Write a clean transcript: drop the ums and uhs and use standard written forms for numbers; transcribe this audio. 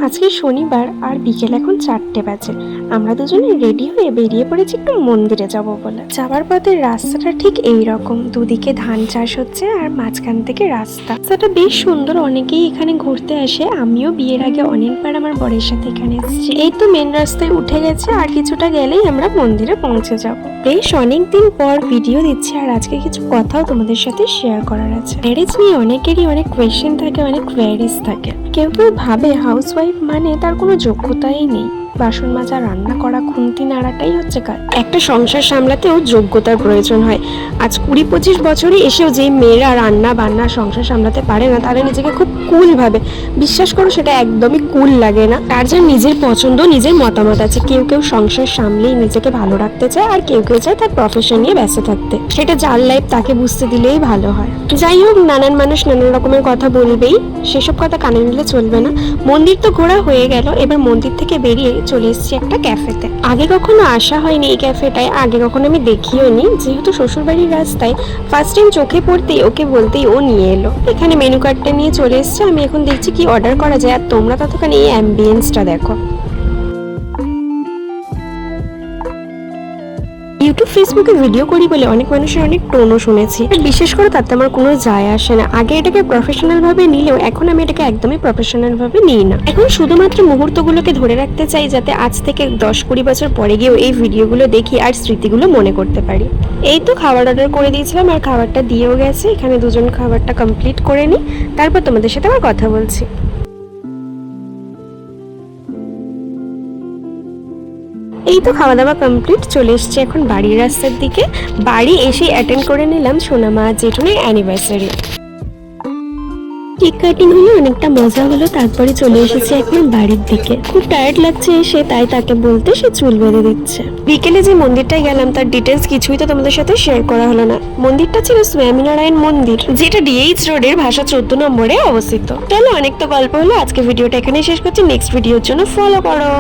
আজকে শনিবার আর বিকেল এখন 4টে বাজে। আমরা দুজনে রেডি হয়ে বেরিয়ে পড়েছি একটু মন্দিরে যাব বলে। যাওয়ার পথে রাস্তাটা ঠিক এই রকম, দুদিকে ধান চাষ হচ্ছে আর মাঝখান থেকে রাস্তাটা বেশ সুন্দর। অনেকেই এখানে ঘুরতে আসে, আমিও বিয়ের আগে অনেকবার আমার বরের সাথে এখানে এসেছি। এই তো মেন রাস্তায় উঠে গেছে, আর কিছুটা গেলেই আমরা মন্দিরে পৌঁছে যাব। বেশ অনেকদিন পর ভিডিও দিচ্ছি, আর আজকে কিছু কথাও তোমাদের সাথে শেয়ার করার আছে। ম্যারেজ নিয়ে অনেকেরই অনেক কোয়েশ্চেন থাকে, অনেক কোয়ারিজ থাকে। কেউ কেউ ভাবে হাউসওয়াইফ মানে তার কোনো যোগ্যতাই নেই, বাসন মাজা, রান্না করা, খুন্তি নাড়াটাই হচ্ছে কাজ। একটা সংসার সামলাতেও যোগ্যতার প্রয়োজন হয়। আজ 20-25 বছরে এসেও যে মেয়েরা রান্না বান্না সংসার সামলাতে পারে না, তারা নিজেকে খুব কুল ভাবে। বিশ্বাস করো, সেটা একদমই কুল লাগে না। তার যার নিজের পছন্দ, নিজের মতামত আছে। কেউ কেউ সংসার সামলেই নিজেকে ভালো রাখতে চায়, আর কেউ কেউ চায় তার প্রফেশন নিয়ে ব্যস্ত থাকতে। সেটা যার লাইফ তাকে বুঝতে দিলেই ভালো হয়। যাই হোক, নানান মানুষ নানান রকমের কথা বলবেই, সেসব কথা কানে নিলে চলবে না। মন্দির তো ঘোরা হয়ে গেল, এবার মন্দির থেকে বেরিয়ে চলে এসেছি একটা ক্যাফেতে। আগে কখনো আসা হয়নি এই ক্যাফেটায়, আগে কখনো আমি দেখিও নি। যেহেতু শ্বশুরবাড়ির রাস্তায় ফার্স্ট টাইম চোখে পড়তেই ওকে বলতেই ও নিয়ে এলো। এখানে মেনু কার্ডটা নিয়ে চলে এসছে, আমি এখন দেখছি কি অর্ডার করা যায়। আর তোমরা ততক্ষণ এই অ্যাম্বিয়েন্সটা দেখো। ইউটিউব ফেসবুকে ভিডিও করি বলে অনেক মানুষের অনেক টোনও শুনেছি, বিশেষ করে তাতে আমার কোনো যায় আসে না। আগে এটাকে প্রফেশনাল ভাবে নিলেও এখন আমি এটাকে একদমই প্রফেশনাল ভাবে নিই না। এখন শুধুমাত্র মুহূর্তগুলোকে ধরে রাখতে চাই, যাতে আজ থেকে 10-20 বছর পরে গিয়েও এই ভিডিওগুলো দেখি আর স্মৃতিগুলো মনে করতে পারি। এই তো খাবার অর্ডার করে দিয়েছিলাম, আর খাবারটা দিয়েও গেছে। এখানে দুজন খাবারটা কমপ্লিট করে নিই, তারপর তোমাদের সাথে আবার কথা বলছি। এই তো খাওয়া দাওয়া কমপ্লিট, চলে এসছি এখন বাড়ির রাস্তার দিকে। বাড়ি এসে অ্যাটেন্ড করে নিলাম সোনামা জেঠুনের অ্যানিভার্সারি। কেক কাটিং হলো, অনেকটা মজা হলো। তারপরে চলে এসেছি এখন বাড়ির দিকে। খুব টায়ার্ড লাগছে এসে, তাই তাকে বলতে সে চুল বেঁধে দিচ্ছে। বিকেলে যে মন্দিরটায় গেলাম তার ডিটেলস কিছুই তো তোমাদের সাথে শেয়ার করা হলো না। মন্দিরটা ছিল স্বামীনারায়ণ মন্দির, যেটা DH রোডের ভাষা 14 নম্বরে অবস্থিত। চলো, অনেক তো গল্প হলো, আজকে ভিডিওটা এখানে শেষ করছি। নেক্সট ভিডিওর জন্য ফলো করো।